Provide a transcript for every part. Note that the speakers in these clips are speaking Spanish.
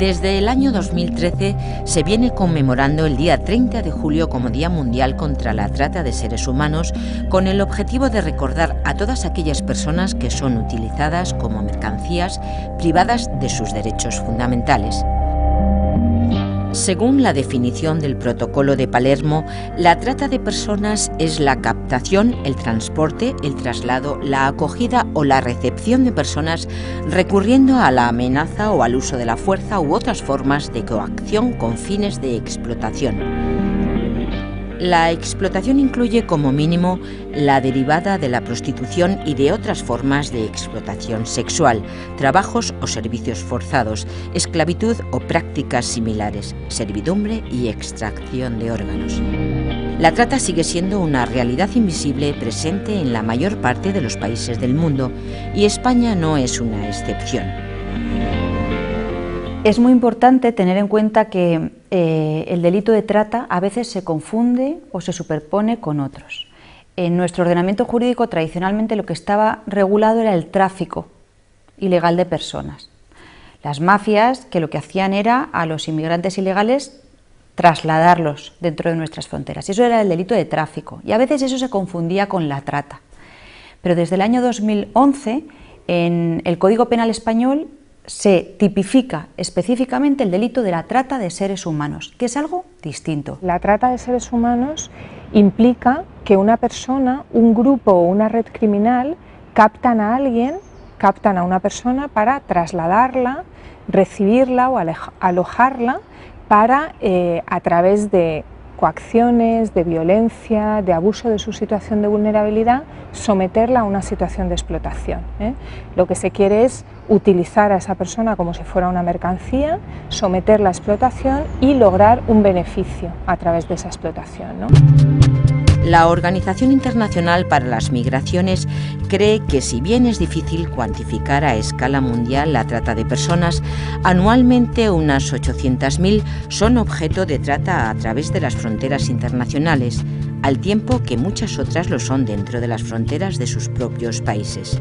Desde el año 2013 se viene conmemorando el día 30 de julio como Día Mundial contra la Trata de Seres Humanos, con el objetivo de recordar a todas aquellas personas que son utilizadas como mercancías privadas de sus derechos fundamentales. Según la definición del Protocolo de Palermo, la trata de personas es la captación, el transporte, el traslado, la acogida o la recepción de personas recurriendo a la amenaza o al uso de la fuerza u otras formas de coacción con fines de explotación. La explotación incluye como mínimo la derivada de la prostitución y de otras formas de explotación sexual, trabajos o servicios forzados, esclavitud o prácticas similares, servidumbre y extracción de órganos. La trata sigue siendo una realidad invisible presente en la mayor parte de los países del mundo y España no es una excepción. Es muy importante tener en cuenta que el delito de trata a veces se confunde o se superpone con otros. En nuestro ordenamiento jurídico tradicionalmente lo que estaba regulado era el tráfico ilegal de personas. Las mafias que lo que hacían era a los inmigrantes ilegales trasladarlos dentro de nuestras fronteras. Y eso era el delito de tráfico y a veces eso se confundía con la trata. Pero desde el año 2011 en el Código Penal español se tipifica específicamente el delito de la trata de seres humanos, que es algo distinto. La trata de seres humanos implica que una persona, un grupo o una red criminal captan a alguien, captan a una persona para trasladarla, recibirla o alojarla para, a través de coacciones, de violencia, de abuso de su situación de vulnerabilidad, someterla a una situación de explotación. Lo que se quiere es utilizar a esa persona como si fuera una mercancía, someterla a explotación y lograr un beneficio a través de esa explotación, ¿no? La Organización Internacional para las Migraciones cree que si bien es difícil cuantificar a escala mundial la trata de personas, anualmente unas 800.000 son objeto de trata a través de las fronteras internacionales, al tiempo que muchas otras lo son dentro de las fronteras de sus propios países.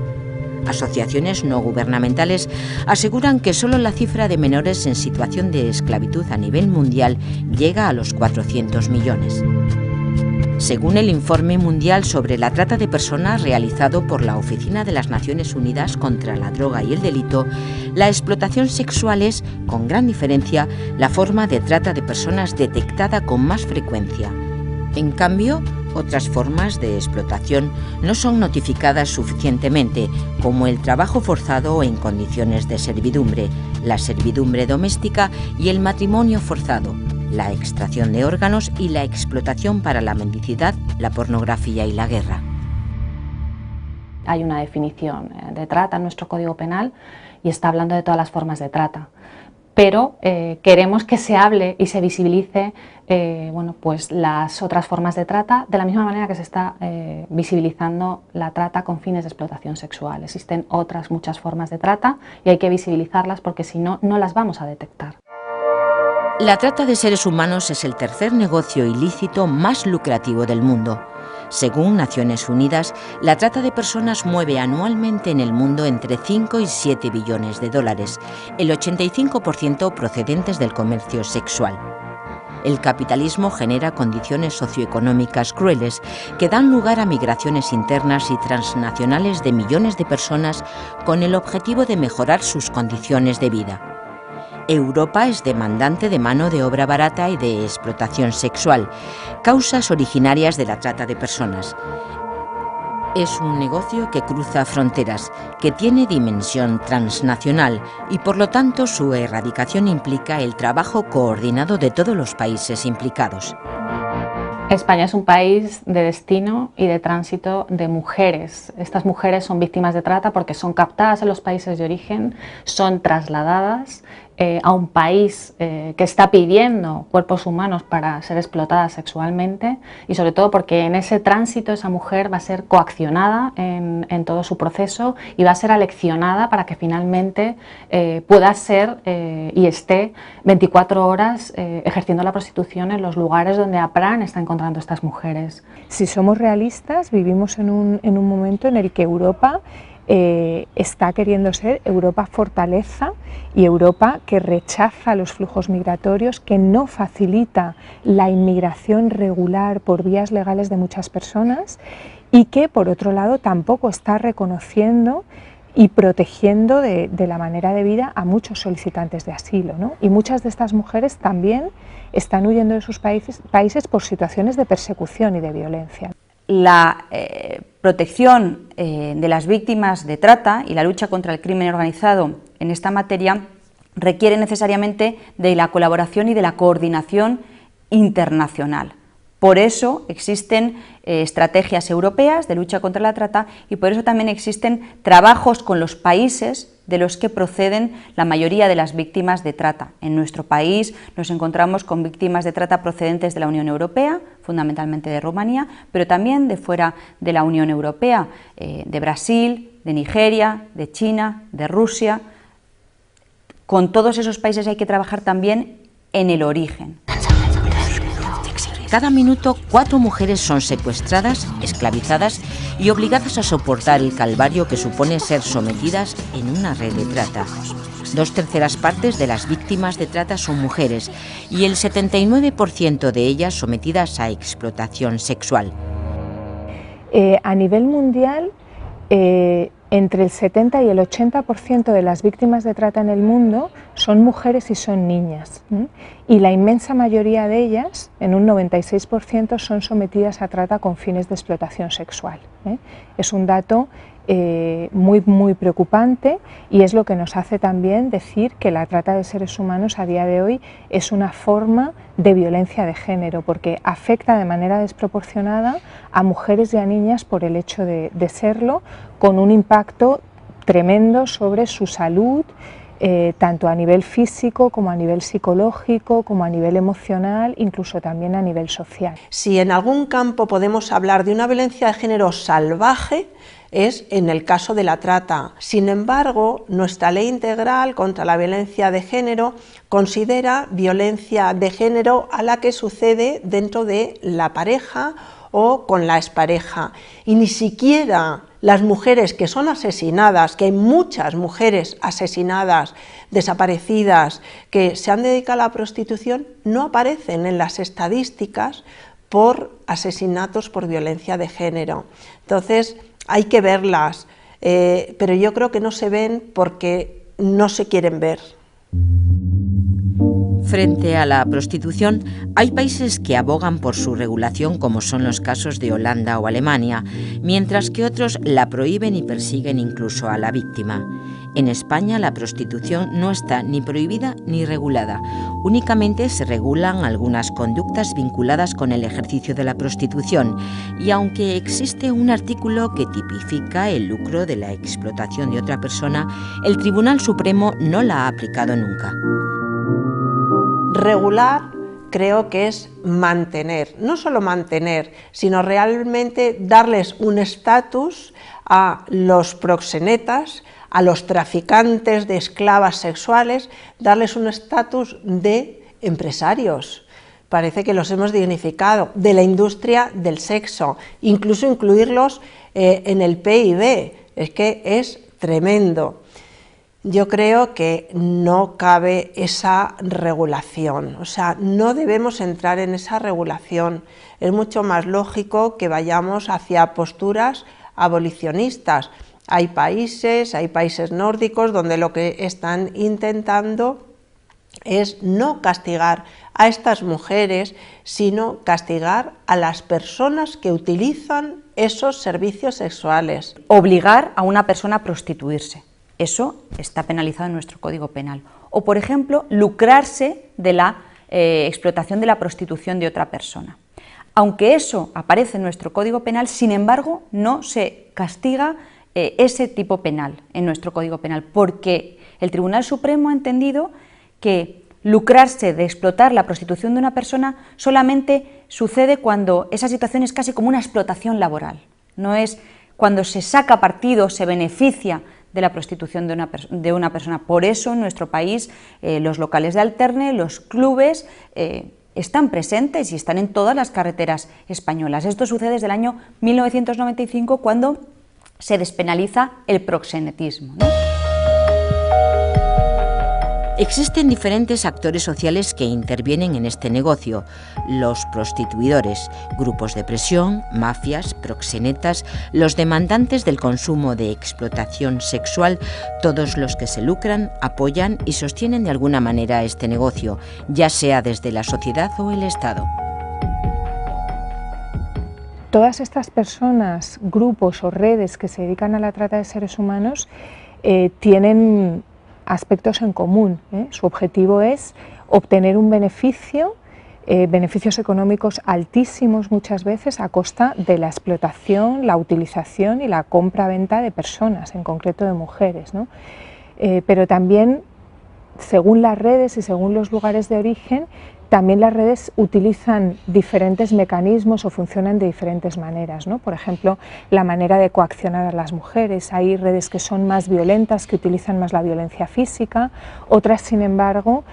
Asociaciones no gubernamentales aseguran que solo la cifra de menores en situación de esclavitud a nivel mundial llega a los 400 millones. Según el Informe Mundial sobre la Trata de Personas realizado por la Oficina de las Naciones Unidas contra la Droga y el Delito, la explotación sexual es, con gran diferencia, la forma de trata de personas detectada con más frecuencia. En cambio, otras formas de explotación no son notificadas suficientemente, como el trabajo forzado en condiciones de servidumbre, la servidumbre doméstica y el matrimonio forzado, la extracción de órganos y la explotación para la mendicidad, la pornografía y la guerra. Hay una definición de trata en nuestro Código Penal y está hablando de todas las formas de trata. Pero queremos que se hable y se visibilice pues las otras formas de trata, de la misma manera que se está visibilizando la trata con fines de explotación sexual. Existen otras muchas formas de trata y hay que visibilizarlas porque si no, no las vamos a detectar. La trata de seres humanos es el tercer negocio ilícito más lucrativo del mundo. Según Naciones Unidas, la trata de personas mueve anualmente en el mundo entre 5 y 7 billones de dólares, el 85% procedentes del comercio sexual. El capitalismo genera condiciones socioeconómicas crueles que dan lugar a migraciones internas y transnacionales de millones de personas con el objetivo de mejorar sus condiciones de vida. Europa es demandante de mano de obra barata y de explotación sexual, causas originarias de la trata de personas. Es un negocio que cruza fronteras, que tiene dimensión transnacional y por lo tanto su erradicación implica el trabajo coordinado de todos los países implicados. España es un país de destino y de tránsito de mujeres. Estas mujeres son víctimas de trata porque son captadas en los países de origen, son trasladadas a un país que está pidiendo cuerpos humanos para ser explotadas sexualmente y sobre todo porque en ese tránsito esa mujer va a ser coaccionada en todo su proceso y va a ser aleccionada para que finalmente pueda ser y esté 24 horas ejerciendo la prostitución en los lugares donde APRAN está encontrando estas mujeres. Si somos realistas, vivimos en un momento en el que Europa está queriendo ser Europa fortaleza y Europa que rechaza los flujos migratorios, que no facilita la inmigración regular por vías legales de muchas personas y que, por otro lado, tampoco está reconociendo y protegiendo de la manera de vida a muchos solicitantes de asilo, ¿no? Y muchas de estas mujeres también están huyendo de sus países por situaciones de persecución y de violencia. La protección de las víctimas de trata y la lucha contra el crimen organizado en esta materia requiere necesariamente de la colaboración y de la coordinación internacional. Por eso existen estrategias europeas de lucha contra la trata y por eso también existen trabajos con los países de los que proceden la mayoría de las víctimas de trata. En nuestro país nos encontramos con víctimas de trata procedentes de la Unión Europea, fundamentalmente de Rumanía, pero también de fuera de la Unión Europea, de Brasil, de Nigeria, de China, de Rusia. Con todos esos países hay que trabajar también en el origen. Cada minuto 4 mujeres son secuestradas, esclavizadas y obligadas a soportar el calvario que supone ser sometidas en una red de trata. 2/3 partes de las víctimas de trata son mujeres y el 79% de ellas sometidas a explotación sexual. A nivel mundial, entre el 70 y el 80% de las víctimas de trata en el mundo son mujeres y son niñas, y la inmensa mayoría de ellas, en un 96%, son sometidas a trata con fines de explotación sexual. Es un dato muy preocupante y es lo que nos hace también decir que la trata de seres humanos a día de hoy es una forma de violencia de género, porque afecta de manera desproporcionada a mujeres y a niñas por el hecho de serlo, con un impacto tremendo sobre su salud, tanto a nivel físico como a nivel psicológico, como a nivel emocional, incluso también a nivel social. Si en algún campo podemos hablar de una violencia de género salvaje, es en el caso de la trata. Sin embargo, nuestra ley integral contra la violencia de género considera violencia de género a la que sucede dentro de la pareja o con la expareja, y ni siquiera las mujeres que son asesinadas, que hay muchas mujeres asesinadas, desaparecidas, que se han dedicado a la prostitución, no aparecen en las estadísticas por asesinatos por violencia de género. Entonces, hay que verlas, pero yo creo que no se ven porque no se quieren ver. Frente a la prostitución, hay países que abogan por su regulación, como son los casos de Holanda o Alemania, mientras que otros la prohíben y persiguen incluso a la víctima. En España la prostitución no está ni prohibida ni regulada. Únicamente se regulan algunas conductas vinculadas con el ejercicio de la prostitución, y aunque existe un artículo que tipifica el lucro de la explotación de otra persona, el Tribunal Supremo no la ha aplicado nunca. Regular creo que es mantener, no solo mantener, sino realmente darles un estatus a los proxenetas, a los traficantes de esclavas sexuales, darles un estatus de empresarios. Parece que los hemos dignificado, de la industria del sexo, incluso incluirlos en el PIB, es que es tremendo. Yo creo que no cabe esa regulación, o sea, no debemos entrar en esa regulación. Es mucho más lógico que vayamos hacia posturas abolicionistas. Hay países nórdicos donde lo que están intentando es no castigar a estas mujeres, sino castigar a las personas que utilizan esos servicios sexuales. Obligar a una persona a prostituirse. Eso está penalizado en nuestro Código Penal. O, por ejemplo, lucrarse de la explotación de la prostitución de otra persona. Aunque eso aparece en nuestro Código Penal, sin embargo, no se castiga ese tipo penal en nuestro Código Penal, porque el Tribunal Supremo ha entendido que lucrarse de explotar la prostitución de una persona solamente sucede cuando esa situación es casi como una explotación laboral. No es cuando se saca partido, se beneficia de la prostitución de una persona. Por eso en nuestro país los locales de alterne, los clubes, están presentes y están en todas las carreteras españolas. Esto sucede desde el año 1995, cuando se despenaliza el proxenetismo, ¿no? Existen diferentes actores sociales que intervienen en este negocio: los prostituidores, grupos de presión, mafias, proxenetas, los demandantes del consumo de explotación sexual, todos los que se lucran, apoyan y sostienen de alguna manera este negocio, ya sea desde la sociedad o el Estado. Todas estas personas, grupos o redes que se dedican a la trata de seres humanos tienen aspectos en común, ¿eh? Su objetivo es obtener un beneficio, beneficios económicos altísimos muchas veces a costa de la explotación, la utilización y la compra-venta de personas, en concreto de mujeres, ¿no? Pero también, según las redes y según los lugares de origen, también las redes utilizan diferentes mecanismos o funcionan de diferentes maneras, ¿no? Por ejemplo, la manera de coaccionar a las mujeres. Hay redes que son más violentas, que utilizan más la violencia física, otras, sin embargo,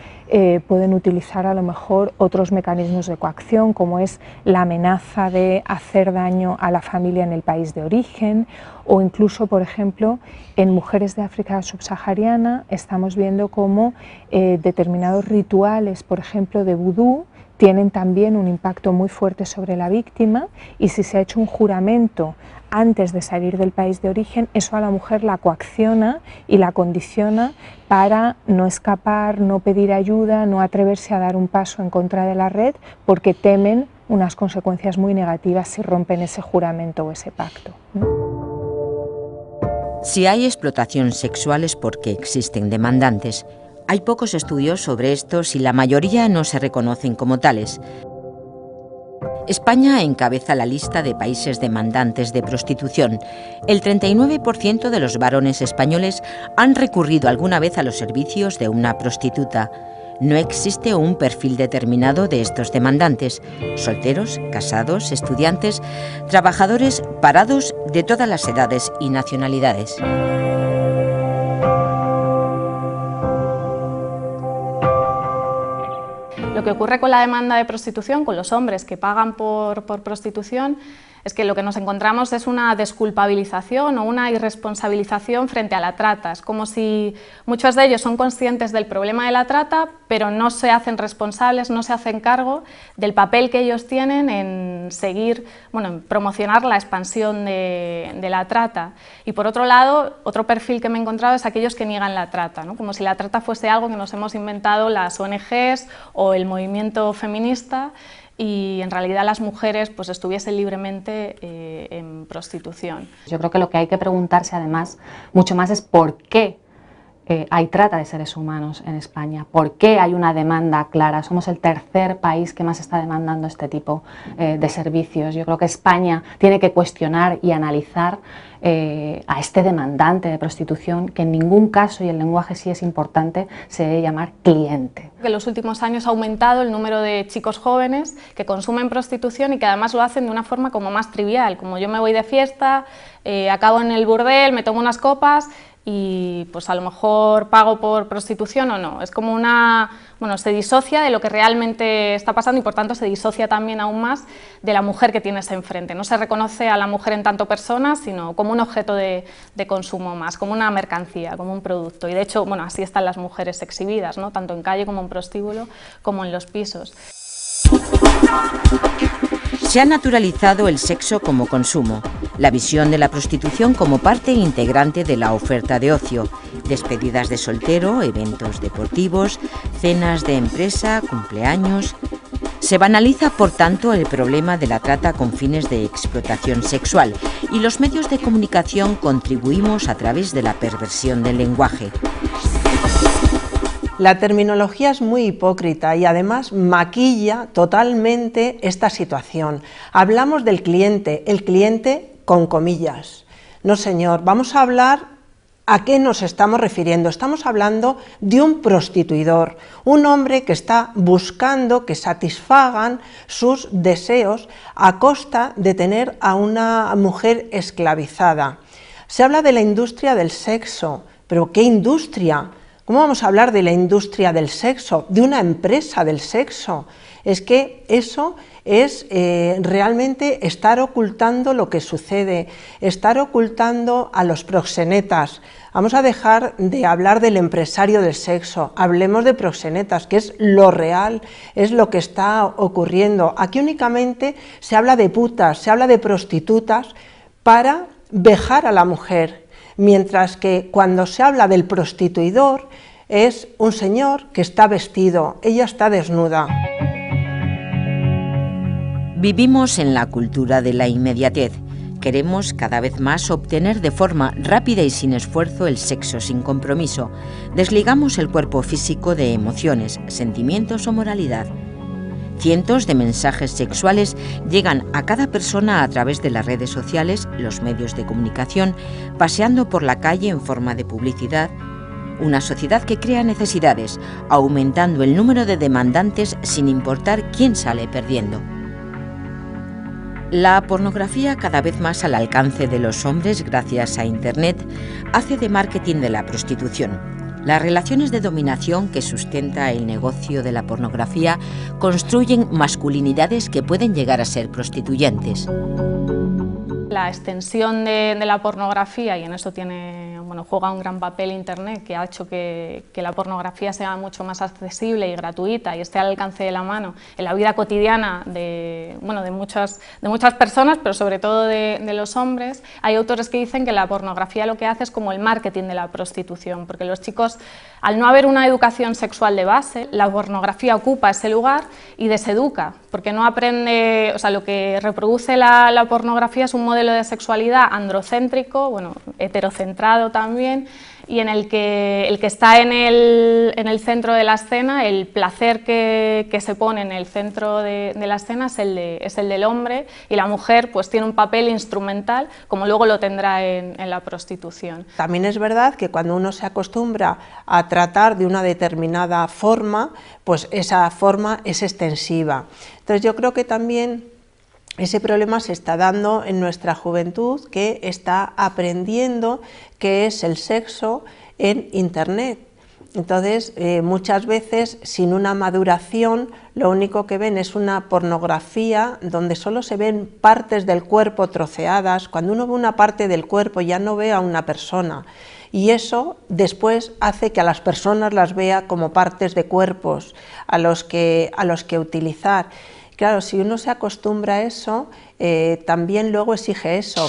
pueden utilizar a lo mejor otros mecanismos de coacción, como es la amenaza de hacer daño a la familia en el país de origen, o incluso, por ejemplo, en mujeres de África subsahariana estamos viendo cómo determinados rituales, por ejemplo, de vudú, tienen también un impacto muy fuerte sobre la víctima, y si se ha hecho un juramento antes de salir del país de origen, eso a la mujer la coacciona y la condiciona para no escapar, no pedir ayuda, no atreverse a dar un paso en contra de la red, porque temen unas consecuencias muy negativas si rompen ese juramento o ese pacto, ¿no? Si hay explotación sexual es porque existen demandantes. Hay pocos estudios sobre estos y la mayoría no se reconocen como tales. España encabeza la lista de países demandantes de prostitución. El 39% de los varones españoles han recurrido alguna vez a los servicios de una prostituta. No existe un perfil determinado de estos demandantes: solteros, casados, estudiantes, trabajadores, parados, de todas las edades y nacionalidades. Lo que ocurre con la demanda de prostitución, con los hombres que pagan por prostitución, es que lo que nos encontramos es una desculpabilización o una irresponsabilización frente a la trata. Es como si muchos de ellos son conscientes del problema de la trata, pero no se hacen responsables, no se hacen cargo del papel que ellos tienen en seguir, bueno, en promocionar la expansión de la trata. Y por otro lado, otro perfil que me he encontrado es aquellos que niegan la trata, ¿no? Como si la trata fuese algo que nos hemos inventado las ONGs o el movimiento feminista, y en realidad las mujeres pues estuviesen libremente en prostitución. Yo creo que lo que hay que preguntarse además mucho más es por qué hay trata de seres humanos en España, por qué hay una demanda clara. Somos el tercer país que más está demandando este tipo de servicios. Yo creo que España tiene que cuestionar y analizar a este demandante de prostitución, que en ningún caso, y el lenguaje sí es importante, se debe llamar cliente. En los últimos años ha aumentado el número de chicos jóvenes que consumen prostitución y que además lo hacen de una forma como más trivial, como yo me voy de fiesta, acabo en el burdel, me tomo unas copas y pues a lo mejor pago por prostitución o no. Es como una, bueno, se disocia de lo que realmente está pasando y por tanto se disocia también aún más de la mujer que tienes enfrente. No se reconoce a la mujer en tanto persona, sino como un objeto de consumo más, como una mercancía, como un producto. Y de hecho, bueno, así están las mujeres exhibidas, ¿no? Tanto en calle como en prostíbulo, como en los pisos. Se ha naturalizado el sexo como consumo, la visión de la prostitución como parte integrante de la oferta de ocio, despedidas de soltero, eventos deportivos, cenas de empresa, cumpleaños. Se banaliza, por tanto, el problema de la trata con fines de explotación sexual y los medios de comunicación contribuimos a través de la perversión del lenguaje. La terminología es muy hipócrita y además maquilla totalmente esta situación. Hablamos del cliente, el cliente con comillas. No, señor, vamos a hablar a qué nos estamos refiriendo. Estamos hablando de un prostituidor, un hombre que está buscando que satisfagan sus deseos a costa de tener a una mujer esclavizada. Se habla de la industria del sexo, pero ¿qué industria? ¿Cómo vamos a hablar de la industria del sexo, de una empresa del sexo? Es que eso es realmente estar ocultando lo que sucede, estar ocultando a los proxenetas. Vamos a dejar de hablar del empresario del sexo, hablemos de proxenetas, que es lo real, es lo que está ocurriendo. Aquí únicamente se habla de putas, se habla de prostitutas para vejar a la mujer, mientras que cuando se habla del prostituidor es un señor que está vestido, ella está desnuda. Vivimos en la cultura de la inmediatez. Queremos cada vez más obtener de forma rápida y sin esfuerzo el sexo sin compromiso. Desligamos el cuerpo físico de emociones, sentimientos o moralidad. Cientos de mensajes sexuales llegan a cada persona a través de las redes sociales, los medios de comunicación, paseando por la calle en forma de publicidad. Una sociedad que crea necesidades, aumentando el número de demandantes sin importar quién sale perdiendo. La pornografía, cada vez más al alcance de los hombres gracias a Internet, hace de marketing de la prostitución. Las relaciones de dominación que sustenta el negocio de la pornografía construyen masculinidades que pueden llegar a ser prostituyentes. La extensión de la pornografía, y en eso juega un gran papel Internet, que ha hecho que la pornografía sea mucho más accesible y gratuita y esté al alcance de la mano en la vida cotidiana de muchas personas, pero sobre todo de los hombres. Hay autores que dicen que la pornografía lo que hace es como el marketing de la prostitución, porque los chicos, al no haber una educación sexual de base, la pornografía ocupa ese lugar y deseduca, porque no aprende, lo que reproduce la pornografía es un modelo de sexualidad androcéntrico, heterocentrado también, y en el que está en el centro de la escena, el placer que se pone en el centro de la escena es el del hombre, y la mujer pues tiene un papel instrumental, como luego lo tendrá en la prostitución. También es verdad que cuando uno se acostumbra a tratar de una determinada forma, pues esa forma es extensiva. Entonces yo creo que también ese problema se está dando en nuestra juventud, que está aprendiendo qué es el sexo en Internet. Entonces, muchas veces, sin una maduración, lo único que ven es una pornografía donde solo se ven partes del cuerpo troceadas. Cuando uno ve una parte del cuerpo ya no ve a una persona. Y eso después hace que a las personas las vea como partes de cuerpos a los que utilizar. Claro, si uno se acostumbra a eso, también luego exige eso.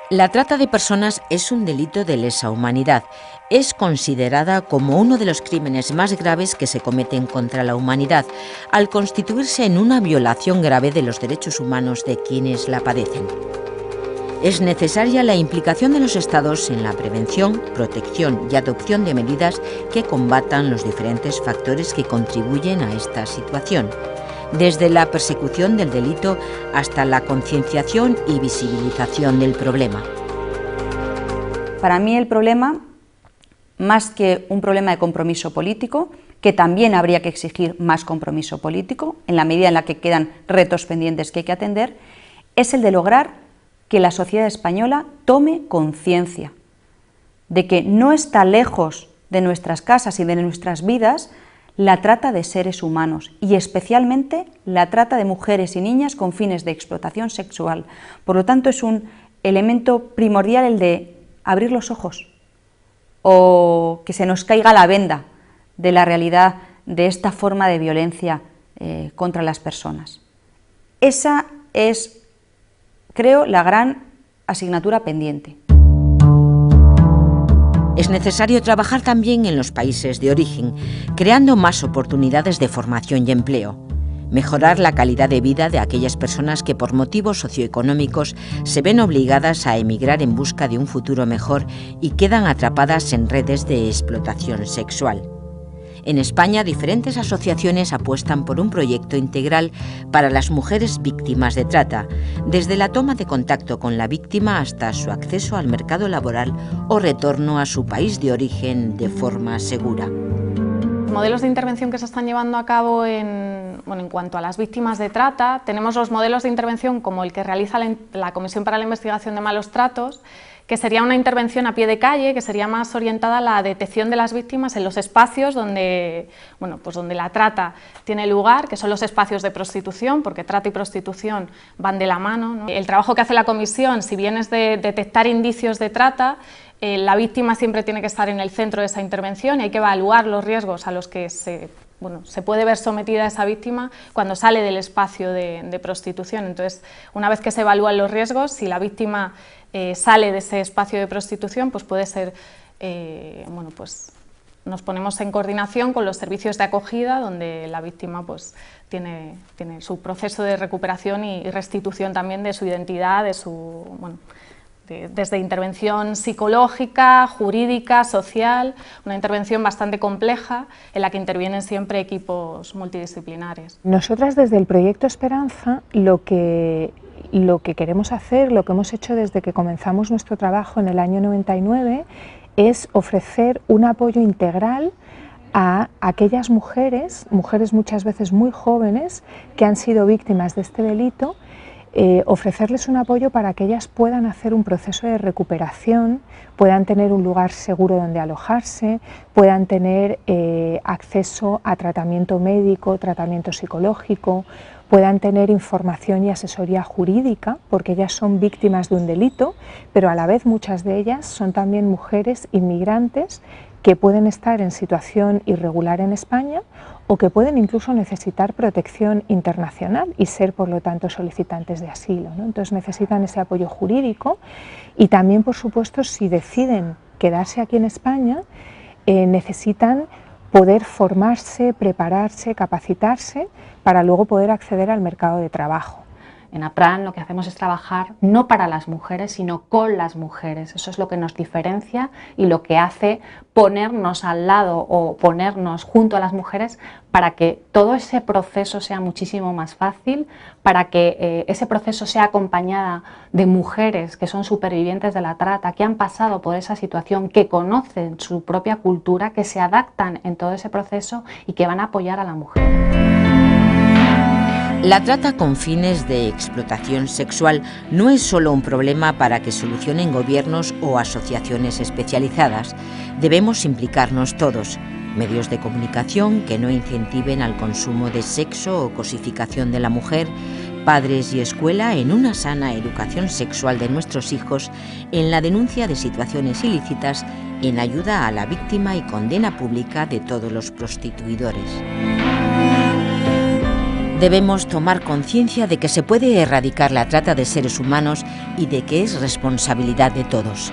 La trata de personas es un delito de lesa humanidad. Es considerada como uno de los crímenes más graves que se cometen contra la humanidad, al constituirse en una violación grave de los derechos humanos de quienes la padecen. Es necesaria la implicación de los Estados en la prevención, protección y adopción de medidas que combatan los diferentes factores que contribuyen a esta situación, desde la persecución del delito hasta la concienciación y visibilización del problema. Para mí el problema, más que un problema de compromiso político, que también habría que exigir más compromiso político, en la medida en la que quedan retos pendientes que hay que atender, es el de lograr que la sociedad española tome conciencia de que no está lejos de nuestras casas y de nuestras vidas la trata de seres humanos y especialmente la trata de mujeres y niñas con fines de explotación sexual. Por lo tanto, es un elemento primordial el de abrir los ojos o que se nos caiga la venda de la realidad de esta forma de violencia contra las personas. Esa es, creo, la gran asignatura pendiente. Es necesario trabajar también en los países de origen, creando más oportunidades de formación y empleo. Mejorar la calidad de vida de aquellas personas que por motivos socioeconómicos se ven obligadas a emigrar en busca de un futuro mejor y quedan atrapadas en redes de explotación sexual. En España, diferentes asociaciones apuestan por un proyecto integral para las mujeres víctimas de trata, desde la toma de contacto con la víctima hasta su acceso al mercado laboral o retorno a su país de origen de forma segura. Modelos de intervención que se están llevando a cabo en cuanto a las víctimas de trata, tenemos los modelos de intervención como el que realiza la Comisión para la Investigación de Malos Tratos, que sería una intervención a pie de calle, que sería más orientada a la detección de las víctimas en los espacios donde, bueno, pues donde la trata tiene lugar, que son los espacios de prostitución, porque trata y prostitución van de la mano, ¿no? El trabajo que hace la comisión, si bien es de detectar indicios de trata, la víctima siempre tiene que estar en el centro de esa intervención y hay que evaluar los riesgos a los que se puede ver sometida esa víctima cuando sale del espacio de prostitución. Entonces, una vez que se evalúan los riesgos, si la víctima sale de ese espacio de prostitución, pues puede ser, bueno, pues nos ponemos en coordinación con los servicios de acogida, donde la víctima pues tiene su proceso de recuperación y restitución también de su identidad, de su, bueno, desde intervención psicológica, jurídica, social, una intervención bastante compleja en la que intervienen siempre equipos multidisciplinares. Nosotras desde el Proyecto Esperanza lo que queremos hacer, lo que hemos hecho desde que comenzamos nuestro trabajo en el año 99 es ofrecer un apoyo integral a aquellas mujeres muchas veces muy jóvenes que han sido víctimas de este delito, ofrecerles un apoyo para que ellas puedan hacer un proceso de recuperación, puedan tener un lugar seguro donde alojarse, puedan tener acceso a tratamiento médico, tratamiento psicológico, puedan tener información y asesoría jurídica, porque ellas son víctimas de un delito, pero a la vez muchas de ellas son también mujeres inmigrantes que pueden estar en situación irregular en España o que pueden incluso necesitar protección internacional y ser, por lo tanto, solicitantes de asilo, ¿no? Entonces necesitan ese apoyo jurídico y también, por supuesto, si deciden quedarse aquí en España, necesitan poder formarse, prepararse, capacitarse para luego poder acceder al mercado de trabajo. En APRAN lo que hacemos es trabajar no para las mujeres, sino con las mujeres. Eso es lo que nos diferencia y lo que hace ponernos al lado o ponernos junto a las mujeres para que todo ese proceso sea muchísimo más fácil, para que ese proceso sea acompañada de mujeres que son supervivientes de la trata, que han pasado por esa situación, que conocen su propia cultura, que se adaptan en todo ese proceso y que van a apoyar a la mujer. La trata con fines de explotación sexual no es solo un problema para que solucionen gobiernos o asociaciones especializadas. Debemos implicarnos todos. Medios de comunicación que no incentiven al consumo de sexo o cosificación de la mujer, padres y escuela en una sana educación sexual de nuestros hijos, en la denuncia de situaciones ilícitas, en ayuda a la víctima y condena pública de todos los prostituidores. Debemos tomar conciencia de que se puede erradicar la trata de seres humanos y de que es responsabilidad de todos.